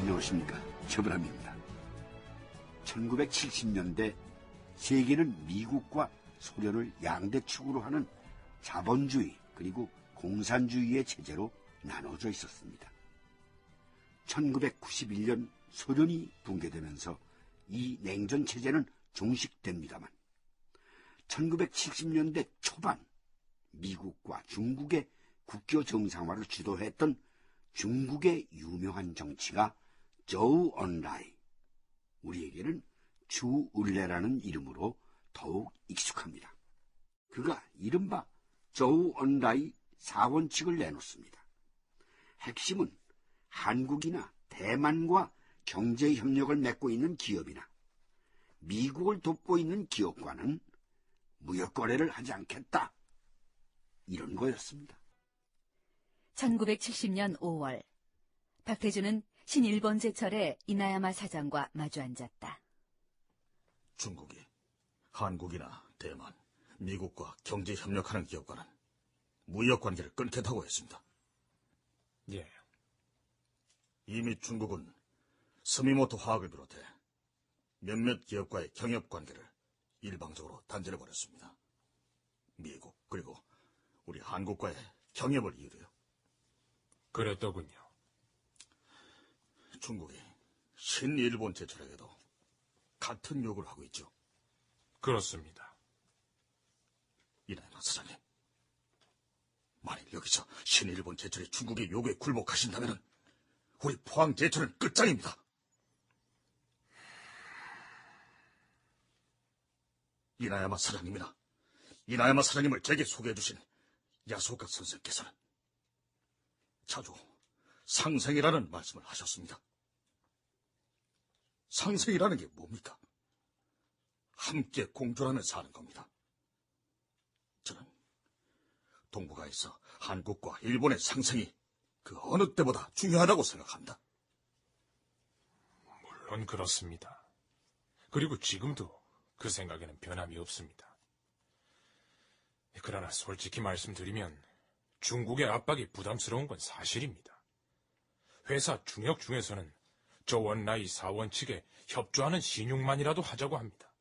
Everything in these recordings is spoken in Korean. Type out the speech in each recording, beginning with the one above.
안녕하십니까. 최불암입니다. 1970년대 세계는 미국과 소련을 양대축으로 하는 자본주의 그리고 공산주의의 체제로 나눠져 있었습니다. 1991년 소련이 붕괴되면서 이 냉전 체제는 종식됩니다만 1970년대 초반 미국과 중국의 국교 정상화를 주도했던 중국의 유명한 정치가 조우 언라이, 우리에게는 주을레라는 이름으로 더욱 익숙합니다. 그가 이른바 조우 언라이 4원칙을 내놓습니다. 핵심은 한국이나 대만과 경제협력을 맺고 있는 기업이나 미국을 돕고 있는 기업과는 무역거래를 하지 않겠다, 이런 거였습니다. 1970년 5월, 박태준은 신일본 제철의 이나야마 사장과 마주 앉았다. 중국이 한국이나 대만, 미국과 경제협력하는 기업과는 무역관계를 끊겠다고 했습니다. 예. 이미 중국은 스미모토 화학을 비롯해 몇몇 기업과의 경협관계를 일방적으로 단절해버렸습니다. 미국 그리고 우리 한국과의 경협을 이유로요. 그랬더군요. 중국이 신일본 제철에게도 같은 요구를 하고 있죠. 그렇습니다. 이나야마 사장님, 만일 여기서 신일본 제철이 중국의 요구에 굴복하신다면 우리 포항 제철은 끝장입니다. 이나야마 사장님이나 이나야마 사장님을 제게 소개해 주신 야소카 선생께서는 자주 상생이라는 말씀을 하셨습니다. 상생이라는 게 뭡니까? 함께 공존하며 사는 겁니다. 저는 동북아에서 한국과 일본의 상생이 그 어느 때보다 중요하다고 생각합니다. 물론 그렇습니다. 그리고 지금도 그 생각에는 변함이 없습니다. 그러나 솔직히 말씀드리면 중국의 압박이 부담스러운 건 사실입니다. 회사 중역 중에서는 조원라이 사원 측에 협조하는 신용만이라도 하자고 합니다.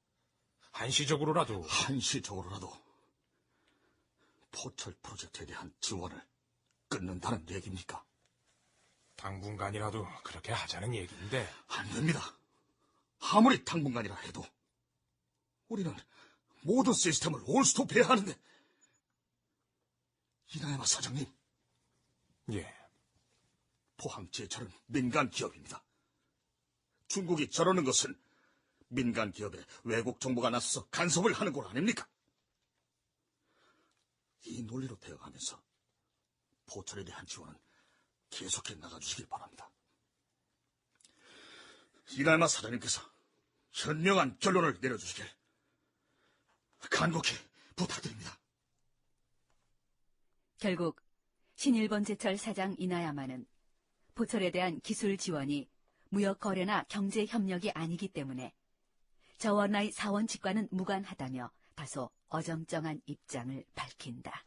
한시적으로라도 포철 프로젝트에 대한 지원을 끊는다는 얘기입니까? 당분간이라도 그렇게 하자는 얘기인데. 안 됩니다. 아무리 당분간이라 해도 우리는 모든 시스템을 올스톱해야 하는데. 이나야마 사장님. 예. 포항제철은 민간 기업입니다. 중국이 저러는 것은 민간 기업에 외국 정부가 나서서 간섭을 하는 것 아닙니까? 이 논리로 대응하면서 포철에 대한 지원은 계속해 나가주시길 바랍니다. 이나야마 사장님께서 현명한 결론을 내려주시길 간곡히 부탁드립니다. 결국 신일본 제철 사장 이나야마는 포철에 대한 기술 지원이 무역 거래나 경제 협력이 아니기 때문에 저원라이 사원칙과는 무관하다며 다소 어정쩡한 입장을 밝힌다.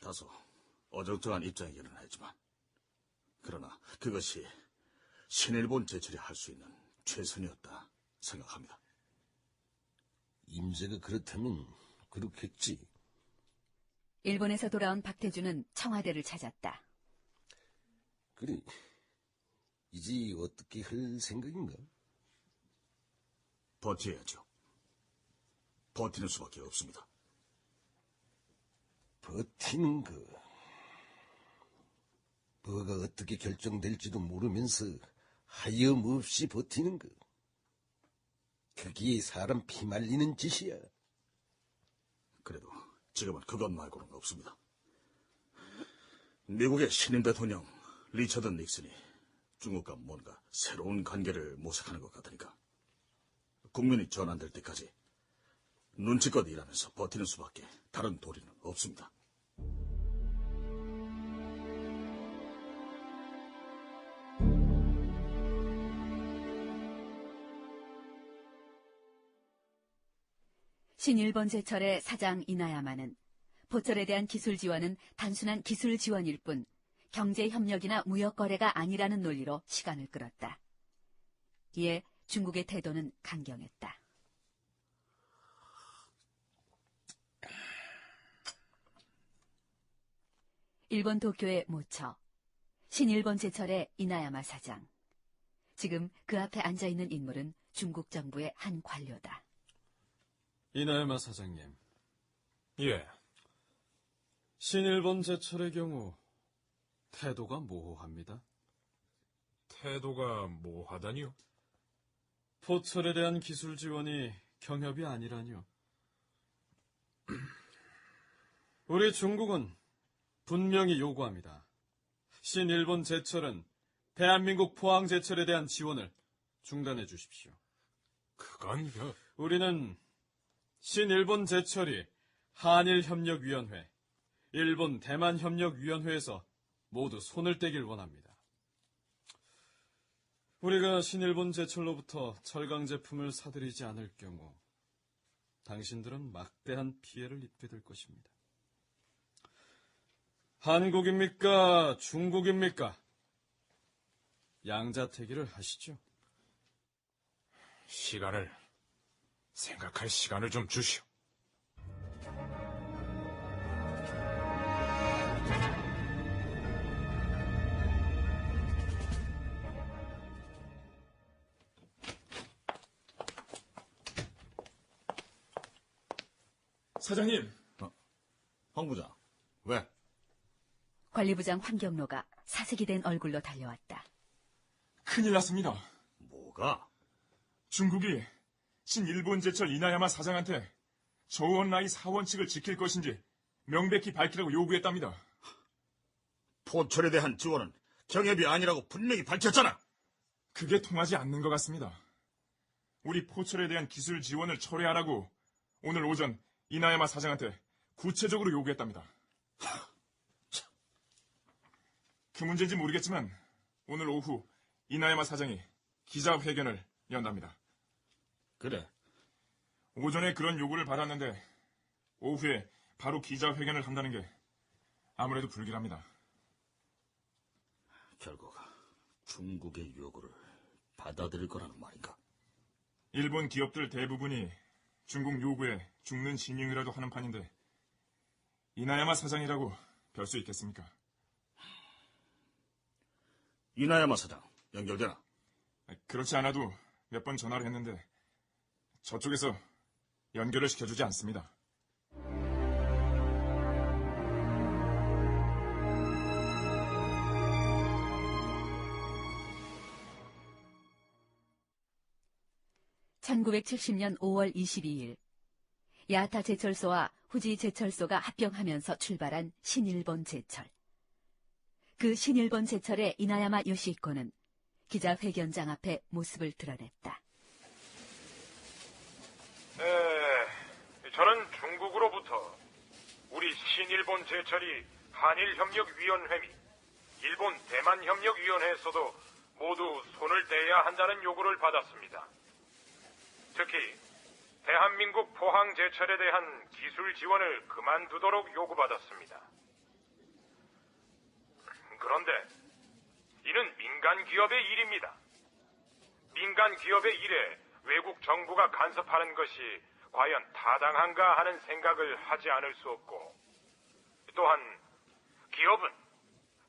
다소 어정쩡한 입장이기는 하지만 그러나 그것이 신일본 제철이 할 수 있는 최선이었다 생각합니다. 임세가 그렇다면 그렇겠지. 일본에서 돌아온 박태준은 청와대를 찾았다. 그래, 이제 어떻게 할 생각인가? 버텨야죠. 버티는 수밖에 없습니다. 버티는 거. 뭐가 어떻게 결정될지도 모르면서 하염없이 버티는 거. 그게 사람 피 말리는 짓이야. 그래도 지금은 그것 말고는 없습니다. 미국의 신임 대통령 리처드 닉슨이 중국과 뭔가 새로운 관계를 모색하는 것 같으니까 국면이 전환될 때까지 눈치껏 일하면서 버티는 수밖에 다른 도리는 없습니다. 신일본 제철의 사장 이나야마는 포철에 대한 기술 지원은 단순한 기술 지원일 뿐 경제 협력이나 무역 거래가 아니라는 논리로 시간을 끌었다. 이에 중국의 태도는 강경했다. 일본 도쿄의 모처, 신일본 제철의 이나야마 사장. 지금 그 앞에 앉아있는 인물은 중국 정부의 한 관료다. 이나야마 사장님, 예, 신일본 제철의 경우 태도가 모호합니다. 태도가 모호하다니요? 포철에 대한 기술 지원이 경협이 아니라뇨. 우리 중국은 분명히 요구합니다. 신일본 제철은 대한민국 포항 제철에 대한 지원을 중단해 주십시오. 그건 우리는 신일본 제철이 한일협력위원회, 일본 대만협력위원회에서 모두 손을 떼길 원합니다. 우리가 신일본 제철로부터 철강 제품을 사들이지 않을 경우 당신들은 막대한 피해를 입게 될 것입니다. 한국입니까? 중국입니까? 양자택일을 하시죠. 생각할 시간을 좀 주시오. 사장님! 황 부장, 왜? 관리부장 황경로가 사색이 된 얼굴로 달려왔다. 큰일 났습니다. 뭐가? 중국이 신일본 제철 이나야마 사장한테 저우원라이 사원칙을 지킬 것인지 명백히 밝히라고 요구했답니다. 포철에 대한 지원은 경협이 아니라고 분명히 밝혔잖아! 그게 통하지 않는 것 같습니다. 우리 포철에 대한 기술 지원을 철회하라고 오늘 오전 이나야마 사장한테 구체적으로 요구했답니다. 그 문제인지 모르겠지만 오늘 오후 이나야마 사장이 기자회견을 연답니다. 그래. 오전에 그런 요구를 받았는데 오후에 바로 기자회견을 한다는 게 아무래도 불길합니다. 결국 중국의 요구를 받아들일 거라는 말인가? 일본 기업들 대부분이 중국 요구에 죽는 신용이라도 하는 판인데 이나야마 사장이라고 별 수 있겠습니까? 이나야마 사장 연결되나? 그렇지 않아도 몇 번 전화를 했는데 저쪽에서 연결을 시켜주지 않습니다. (1970년 5월 22일) 야타 제철소와 후지 제철소가 합병하면서 출발한 신일본 제철. 그 신일본 제철의 이나야마 요시히코는 기자회견장 앞에 모습을 드러냈다. 저는 중국으로부터 우리 신일본 제철이 한일협력위원회 및 일본 대만협력위원회에서도 모두 손을 떼야 한다는 요구를 받았습니다. 특히 대한민국 포항 제철에 대한 기술 지원을 그만두도록 요구받았습니다. 그런데 이는 민간 기업의 일입니다. 민간 기업의 일에 외국 정부가 간섭하는 것이 과연 타당한가 하는 생각을 하지 않을 수 없고, 또한 기업은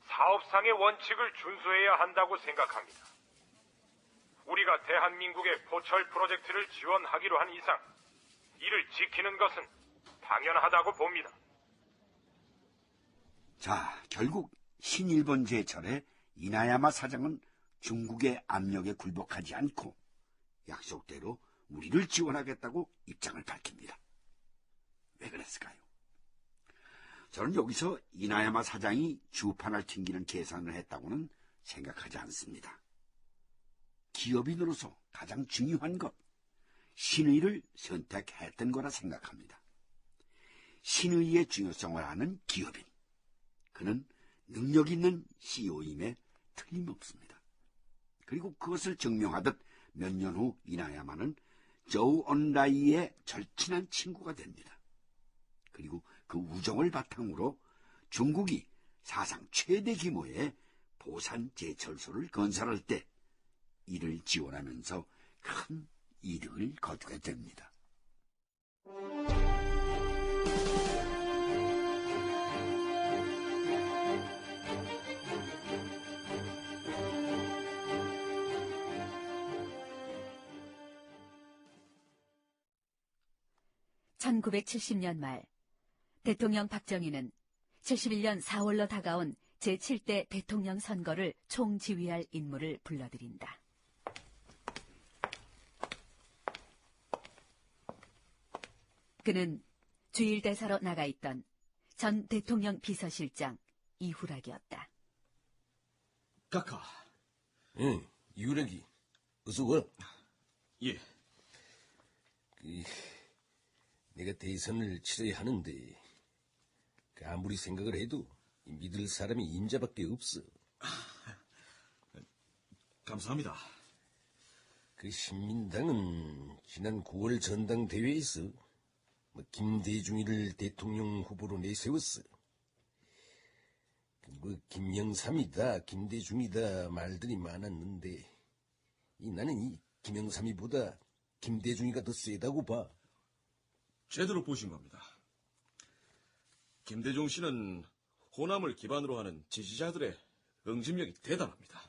사업상의 원칙을 준수해야 한다고 생각합니다. 우리가 대한민국의 포철 프로젝트를 지원하기로 한 이상 이를 지키는 것은 당연하다고 봅니다. 자, 결국 신일본 제철의 이나야마 사장은 중국의 압력에 굴복하지 않고 약속대로 우리를 지원하겠다고 입장을 밝힙니다. 왜 그랬을까요? 저는 여기서 이나야마 사장이 주판을 튕기는 계산을 했다고는 생각하지 않습니다. 기업인으로서 가장 중요한 것, 신의를 선택했던 거라 생각합니다. 신의의 중요성을 아는 기업인, 그는 능력 있는 CEO임에 틀림없습니다. 그리고 그것을 증명하듯 몇 년 후 이나야마는 조우 언라이의 절친한 친구가 됩니다. 그리고 그 우정을 바탕으로 중국이 사상 최대 규모의 보산 제철소를 건설할 때 이를 지원하면서 큰 이득을 거두게 됩니다. (1970년) 말 대통령 박정희는 71년 4월로 다가온 제7대 대통령 선거를 총지휘할 인물을 불러들인다. 그는 주일대사로 나가 있던 전 대통령 비서실장 이후락이었다. 각하. 응, 이후락이. 어서 와. 예. 내가 대선을 치러야 하는데 아무리 생각을 해도 믿을 사람이 임자밖에 없어. 감사합니다. 그 신민당은 지난 9월 전당대회에서 김대중이를 대통령 후보로 내세웠어. 김영삼이다, 김대중이다 말들이 많았는데 나는 이 김영삼이보다 김대중이가 더 세다고 봐. 제대로 보신 겁니다. 김대중 씨는 호남을 기반으로 하는 지지자들의 응집력이 대단합니다.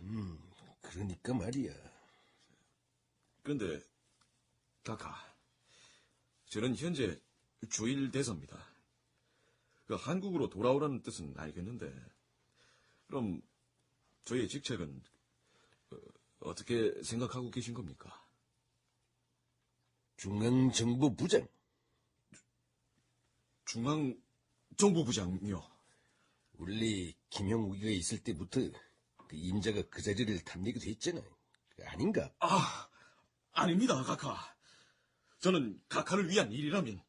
그러니까 말이야. 그런데 각하, 저는 현재 주일 대사입니다. 한국으로 돌아오라는 뜻은 알겠는데 그럼 저희의 직책은 어떻게 생각하고 계신 겁니까? 중앙정보부장. 중앙정보부장요? 원래 김형우기가 있을 때부터 그 임자가 그 자리를 탐내기도 했잖아. 아닌가? 아닙니다, 각하. 저는 각하를 위한 일이라면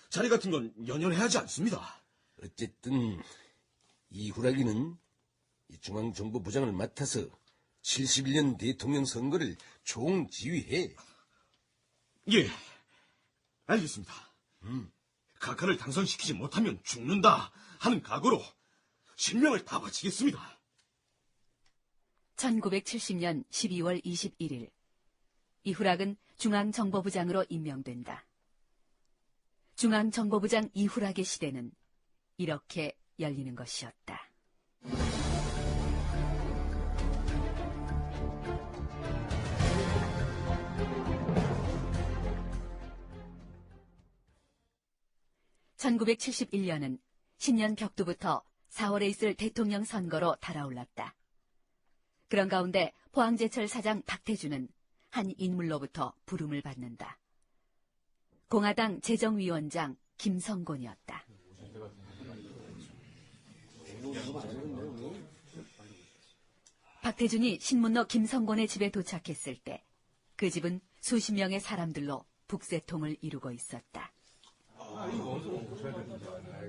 자리 같은 건 연연해하지 않습니다. 어쨌든 이후락이는 이 중앙정보부장을 맡아서 71년 대통령 선거를 총지휘해. 예, 알겠습니다. 각하를 당선시키지 못하면 죽는다 하는 각오로 신명을 다 바치겠습니다. 1970년 12월 21일 이후락은 중앙정보부장으로 임명된다. 중앙정보부장 이후락의 시대는 이렇게 열리는 것이었다. (1971년은) 신년 벽두부터 4월에 있을 대통령 선거로 달아올랐다. 그런 가운데 포항제철 사장 박태주는 한 인물로부터 부름을 받는다. 공화당 재정위원장 김성곤이었다. 박태준이 신문로 김성곤의 집에 도착했을 때 그 집은 수십 명의 사람들로 북새통을 이루고 있었다.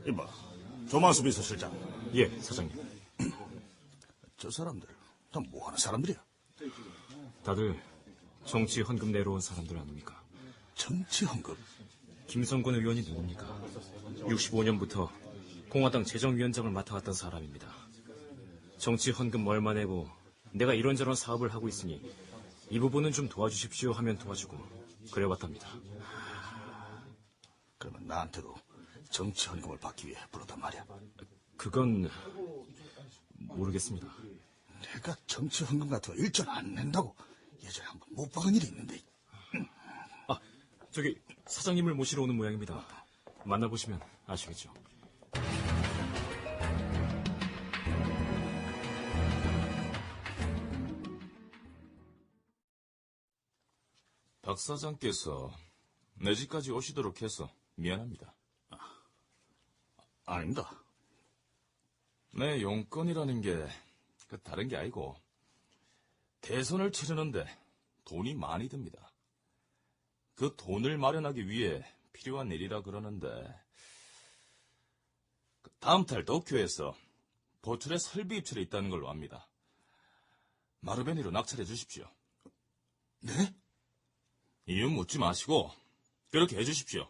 이봐, 조만수 비서실장. 예, 사장님. 저 사람들 다 뭐하는 사람들이야? 다들 정치 헌금 내러 온 사람들 아닙니까? 정치 헌금? 김성곤 의원이 누굽니까? 65년부터 공화당 재정위원장을 맡아왔던 사람입니다. 정치 헌금 얼마 내고 내가 이런저런 사업을 하고 있으니 이 부분은 좀 도와주십시오 하면 도와주고 그래왔답니다. 그러면 나한테도 정치 헌금을 받기 위해 불렀단 말이야? 그건 모르겠습니다. 내가 정치 헌금 같은 거 일전 안 낸다고 예전에 한 번 못 박은 일이 있는데. 저기 사장님을 모시러 오는 모양입니다. 만나보시면 아시겠죠. 박 사장께서 내 집까지 오시도록 해서 미안합니다. 아닙니다. 내 용건이라는 게 다른 게 아니고 대선을 치르는데 돈이 많이 듭니다. 그 돈을 마련하기 위해 필요한 일이라 그러는데 다음 달 도쿄에서 보출의 설비 입찰이 있다는 걸로 압니다. 마르베니로 낙찰해 주십시오. 네? 이유 묻지 마시고 그렇게 해주십시오.